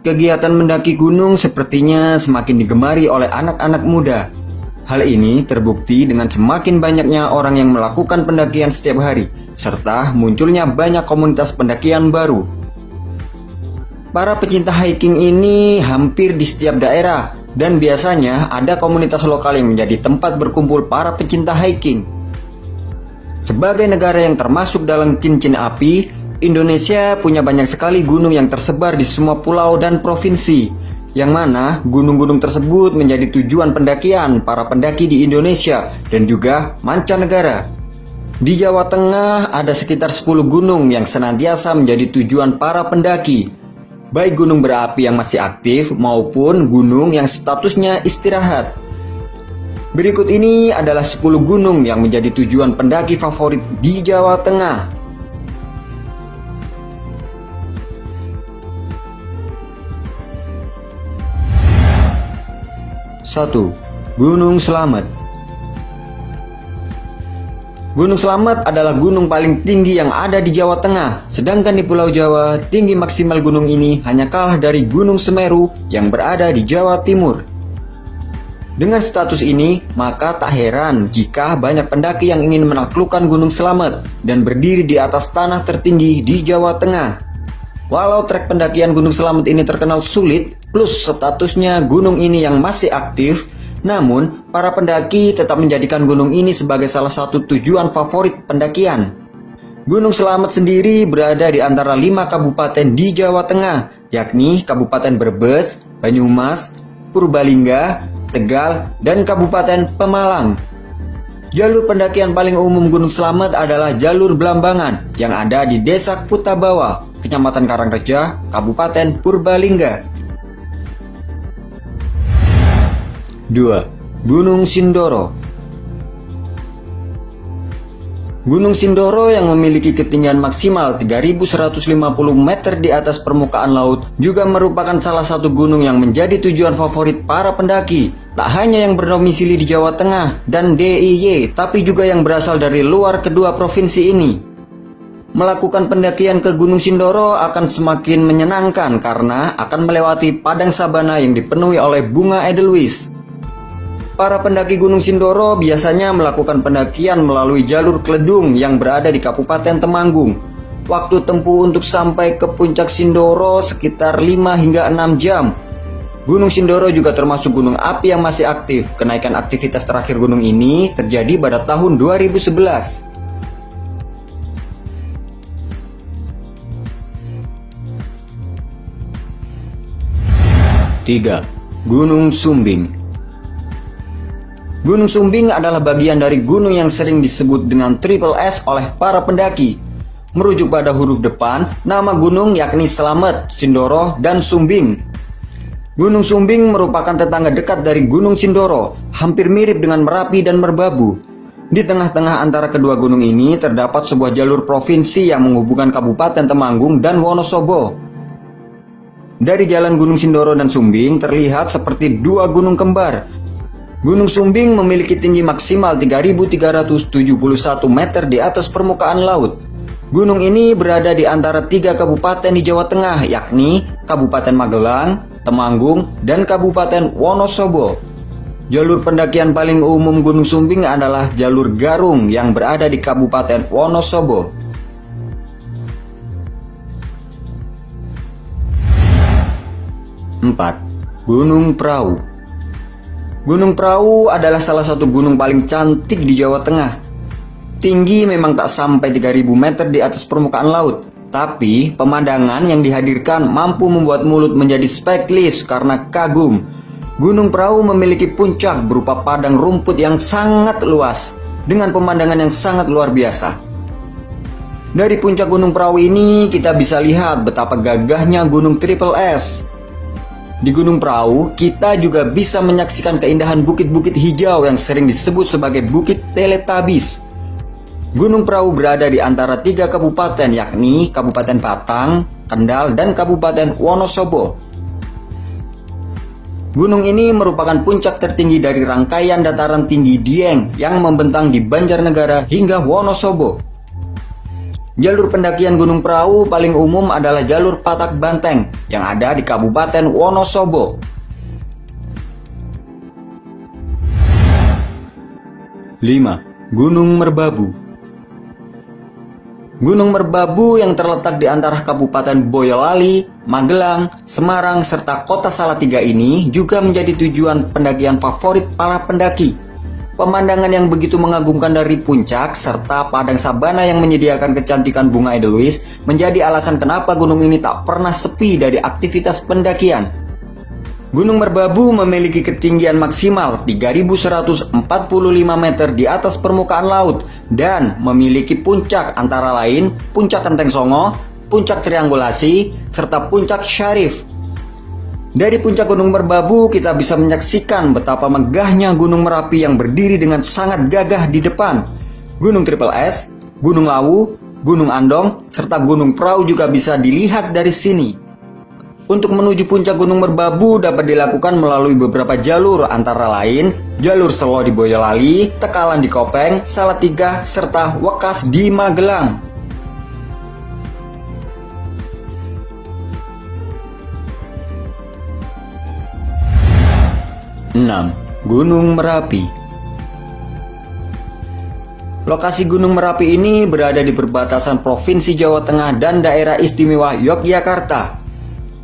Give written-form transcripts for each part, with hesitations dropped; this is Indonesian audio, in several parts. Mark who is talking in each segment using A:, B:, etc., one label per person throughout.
A: kegiatan mendaki gunung sepertinya semakin digemari oleh anak-anak muda. Hal ini terbukti dengan semakin banyaknya orang yang melakukan pendakian setiap hari, serta munculnya banyak komunitas pendakian baru. Para pecinta hiking ini hampir di setiap daerah, dan biasanya ada komunitas lokal yang menjadi tempat berkumpul para pecinta hiking. Sebagai negara yang termasuk dalam cincin api, Indonesia punya banyak sekali gunung yang tersebar di semua pulau dan provinsi, yang mana gunung-gunung tersebut menjadi tujuan pendakian para pendaki di Indonesia dan juga mancanegara. Di Jawa Tengah ada sekitar 10 gunung yang senantiasa menjadi tujuan para pendaki, baik gunung berapi yang masih aktif maupun gunung yang statusnya istirahat. Berikut ini adalah 10 gunung yang menjadi tujuan pendaki favorit di Jawa Tengah. 1. Gunung Slamet. Gunung Slamet adalah gunung paling tinggi yang ada di Jawa Tengah. Sedangkan di Pulau Jawa, tinggi maksimal gunung ini hanya kalah dari Gunung Semeru yang berada di Jawa Timur. Dengan status ini, maka tak heran jika banyak pendaki yang ingin menaklukkan Gunung Slamet dan berdiri di atas tanah tertinggi di Jawa Tengah. Walau trek pendakian Gunung Slamet ini terkenal sulit, plus statusnya gunung ini yang masih aktif, namun para pendaki tetap menjadikan gunung ini sebagai salah satu tujuan favorit pendakian. Gunung Slamet sendiri berada di antara 5 kabupaten di Jawa Tengah, yakni Kabupaten Brebes, Banyumas, Purbalingga, Tegal, dan Kabupaten Pemalang. Jalur pendakian paling umum Gunung Slamet adalah jalur Blambangan yang ada di Desa Kutabawa, Kecamatan Karangreja, Kabupaten Purbalingga. 2. Gunung Sindoro. Gunung Sindoro yang memiliki ketinggian maksimal 3.150 meter di atas permukaan laut juga merupakan salah satu gunung yang menjadi tujuan favorit para pendaki. Tak hanya yang berdomisili di Jawa Tengah dan DIY, tapi juga yang berasal dari luar kedua provinsi ini. Melakukan pendakian ke Gunung Sindoro akan semakin menyenangkan karena akan melewati padang sabana yang dipenuhi oleh bunga edelweiss. Para pendaki Gunung Sindoro biasanya melakukan pendakian melalui jalur Kledung yang berada di Kabupaten Temanggung. Waktu tempuh untuk sampai ke puncak Sindoro sekitar 5 hingga 6 jam. Gunung Sindoro juga termasuk gunung api yang masih aktif. Kenaikan aktivitas terakhir gunung ini terjadi pada tahun 2011. 3. Gunung Sumbing. Gunung Sumbing adalah bagian dari gunung yang sering disebut dengan Triple S oleh para pendaki. Merujuk pada huruf depan, nama gunung yakni Slamet, Sindoro, dan Sumbing. Gunung Sumbing merupakan tetangga dekat dari Gunung Sindoro, hampir mirip dengan Merapi dan Merbabu. Di tengah-tengah antara kedua gunung ini terdapat sebuah jalur provinsi yang menghubungkan Kabupaten Temanggung dan Wonosobo. Dari jalan Gunung Sindoro dan Sumbing terlihat seperti dua gunung kembar. Gunung Sumbing memiliki tinggi maksimal 3.371 meter di atas permukaan laut. Gunung ini berada di antara 3 kabupaten di Jawa Tengah, yakni Kabupaten Magelang, Temanggung, dan Kabupaten Wonosobo. Jalur pendakian paling umum Gunung Sumbing adalah jalur Garung yang berada di Kabupaten Wonosobo. 4. Gunung Prau. Gunung Prau adalah salah satu gunung paling cantik di Jawa Tengah. Tinggi memang tak sampai 3.000 meter di atas permukaan laut, tapi pemandangan yang dihadirkan mampu membuat mulut menjadi speechless karena kagum. Gunung Prau memiliki puncak berupa padang rumput yang sangat luas, dengan pemandangan yang sangat luar biasa. Dari puncak Gunung Prau ini kita bisa lihat betapa gagahnya Gunung Triple S. Di Gunung Prau, kita juga bisa menyaksikan keindahan bukit-bukit hijau yang sering disebut sebagai Bukit Teletubbies. Gunung Prau berada di antara 3 kabupaten, yakni Kabupaten Batang, Kendal, dan Kabupaten Wonosobo. Gunung ini merupakan puncak tertinggi dari rangkaian dataran tinggi Dieng yang membentang di Banjarnegara hingga Wonosobo. Jalur pendakian Gunung Prau paling umum adalah jalur Patak Banteng yang ada di Kabupaten Wonosobo. 5. Gunung Merbabu. Gunung Merbabu yang terletak di antara Kabupaten Boyolali, Magelang, Semarang, serta Kota Salatiga ini juga menjadi tujuan pendakian favorit para pendaki. Pemandangan yang begitu mengagumkan dari puncak serta padang sabana yang menyediakan kecantikan bunga edelweiss menjadi alasan kenapa gunung ini tak pernah sepi dari aktivitas pendakian. Gunung Merbabu memiliki ketinggian maksimal 3.145 meter di atas permukaan laut dan memiliki puncak antara lain Puncak Kenteng Songo, Puncak Triangulasi, serta Puncak Syarif. Dari puncak Gunung Merbabu kita bisa menyaksikan betapa megahnya Gunung Merapi yang berdiri dengan sangat gagah di depan. Gunung Triple S, Gunung Lawu, Gunung Andong, serta Gunung Prau juga bisa dilihat dari sini. Untuk menuju puncak Gunung Merbabu dapat dilakukan melalui beberapa jalur antara lain jalur Selo di Boyolali, Tekalan di Kopeng, Salatiga, serta Wekas di Magelang. 6. Gunung Merapi. Lokasi Gunung Merapi ini berada di perbatasan Provinsi Jawa Tengah dan Daerah Istimewa Yogyakarta.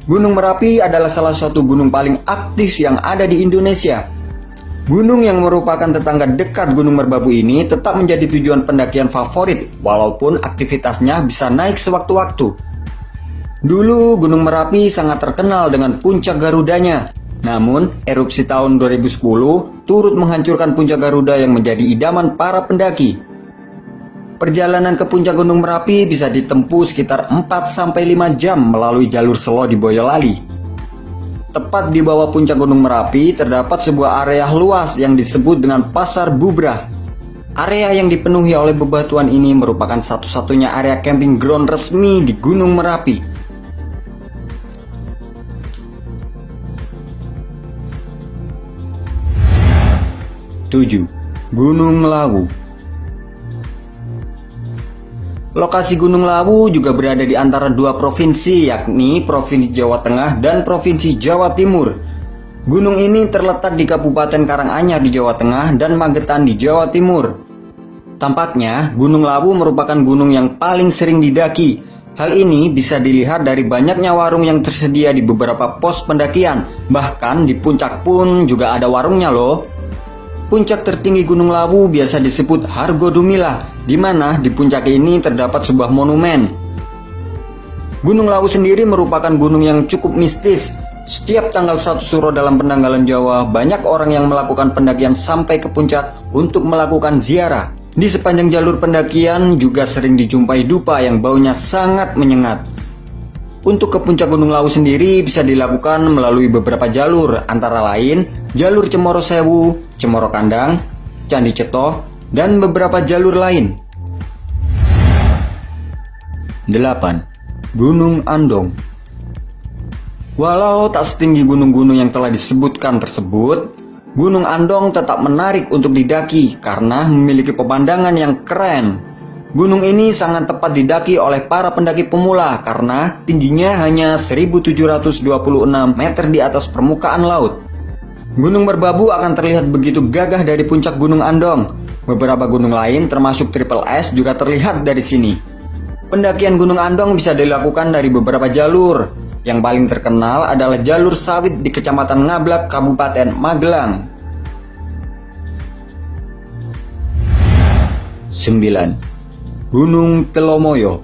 A: Gunung Merapi adalah salah satu gunung paling aktif yang ada di Indonesia. Gunung yang merupakan tetangga dekat Gunung Merbabu ini tetap menjadi tujuan pendakian favorit walaupun aktivitasnya bisa naik sewaktu-waktu. Dulu Gunung Merapi sangat terkenal dengan puncak Garudanya. Namun, erupsi tahun 2010 turut menghancurkan puncak Garuda yang menjadi idaman para pendaki. Perjalanan ke puncak Gunung Merapi bisa ditempuh sekitar 4-5 jam melalui jalur Selo di Boyolali. Tepat di bawah puncak Gunung Merapi terdapat sebuah area luas yang disebut dengan Pasar Bubrah. Area yang dipenuhi oleh bebatuan ini merupakan satu-satunya area camping ground resmi di Gunung Merapi. 7. Gunung Lawu. Lokasi Gunung Lawu juga berada di antara dua provinsi, yakni Provinsi Jawa Tengah dan Provinsi Jawa Timur. Gunung ini terletak di Kabupaten Karanganyar di Jawa Tengah dan Magetan di Jawa Timur. Tampaknya, Gunung Lawu merupakan gunung yang paling sering didaki. Hal ini bisa dilihat dari banyaknya warung yang tersedia di beberapa pos pendakian. Bahkan di puncak pun juga ada warungnya loh. Puncak tertinggi Gunung Lawu biasa disebut Hargo Dumila, di mana di puncak ini terdapat sebuah monumen. Gunung Lawu sendiri merupakan gunung yang cukup mistis. Setiap tanggal 1 Suro dalam penanggalan Jawa, banyak orang yang melakukan pendakian sampai ke puncak untuk melakukan ziarah. Di sepanjang jalur pendakian juga sering dijumpai dupa yang baunya sangat menyengat. Untuk ke puncak Gunung Lawu sendiri bisa dilakukan melalui beberapa jalur, antara lain jalur Cemoro Sewu, Cemoro Kandang, Candi Cetoh, dan beberapa jalur lain. 8. Gunung Andong. Walau tak setinggi gunung-gunung yang telah disebutkan tersebut, Gunung Andong tetap menarik untuk didaki karena memiliki pemandangan yang keren. Gunung ini sangat tepat didaki oleh para pendaki pemula karena tingginya hanya 1.726 meter di atas permukaan laut. Gunung Merbabu akan terlihat begitu gagah dari puncak Gunung Andong. Beberapa gunung lain termasuk Triple S juga terlihat dari sini. Pendakian Gunung Andong bisa dilakukan dari beberapa jalur. Yang paling terkenal adalah jalur sawit di Kecamatan Ngablak, Kabupaten Magelang. 9. Gunung Telomoyo.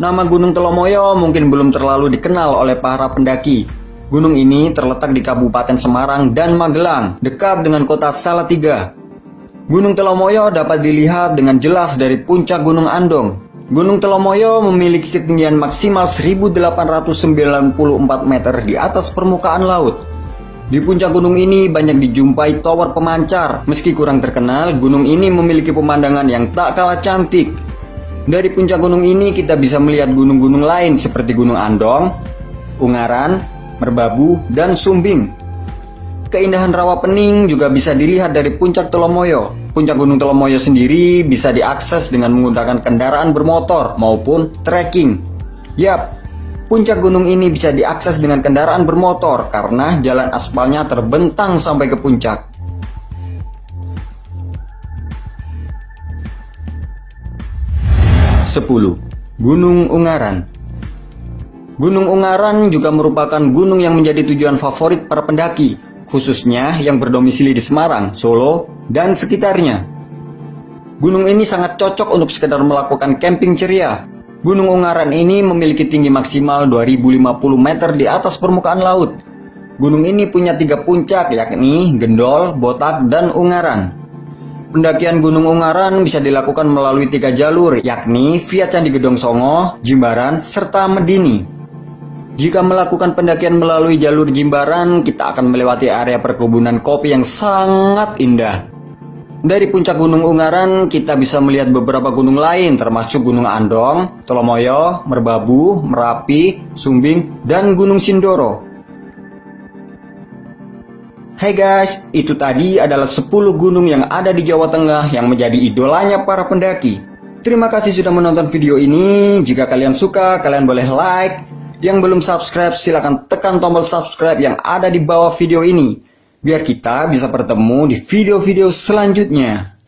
A: Nama Gunung Telomoyo mungkin belum terlalu dikenal oleh para pendaki. Gunung ini terletak di Kabupaten Semarang dan Magelang, dekat dengan kota Salatiga. Gunung Telomoyo dapat dilihat dengan jelas dari puncak Gunung Andong. Gunung Telomoyo memiliki ketinggian maksimal 1.894 meter di atas permukaan laut. Di puncak gunung ini banyak dijumpai tower pemancar. Meski kurang terkenal, gunung ini memiliki pemandangan yang tak kalah cantik. Dari puncak gunung ini kita bisa melihat gunung-gunung lain seperti Gunung Andong, Ungaran, Merbabu, dan Sumbing. Keindahan Rawapening juga bisa dilihat dari puncak Telomoyo. Puncak Gunung Telomoyo sendiri bisa diakses dengan menggunakan kendaraan bermotor maupun trekking. Yap, puncak gunung ini bisa diakses dengan kendaraan bermotor karena jalan aspalnya terbentang sampai ke puncak. 10. Gunung Ungaran. Gunung Ungaran juga merupakan gunung yang menjadi tujuan favorit para pendaki, khususnya yang berdomisili di Semarang, Solo, dan sekitarnya. Gunung ini sangat cocok untuk sekedar melakukan camping ceria. Gunung Ungaran ini memiliki tinggi maksimal 2050 meter di atas permukaan laut. Gunung ini punya 3 puncak, yakni Gendol, Botak, dan Ungaran. Pendakian Gunung Ungaran bisa dilakukan melalui 3 jalur, yakni via Candi Gedong Songo, Jimbaran, serta Medini. Jika melakukan pendakian melalui jalur Jimbaran, kita akan melewati area perkebunan kopi yang sangat indah. Dari puncak Gunung Ungaran, kita bisa melihat beberapa gunung lain, termasuk Gunung Andong, Telomoyo, Merbabu, Merapi, Sumbing, dan Gunung Sindoro. Hai guys, itu tadi adalah 10 gunung yang ada di Jawa Tengah yang menjadi idolanya para pendaki. Terima kasih sudah menonton video ini. Jika kalian suka, kalian boleh like. Yang belum subscribe, silahkan tekan tombol subscribe yang ada di bawah video ini, biar kita bisa bertemu di video-video selanjutnya.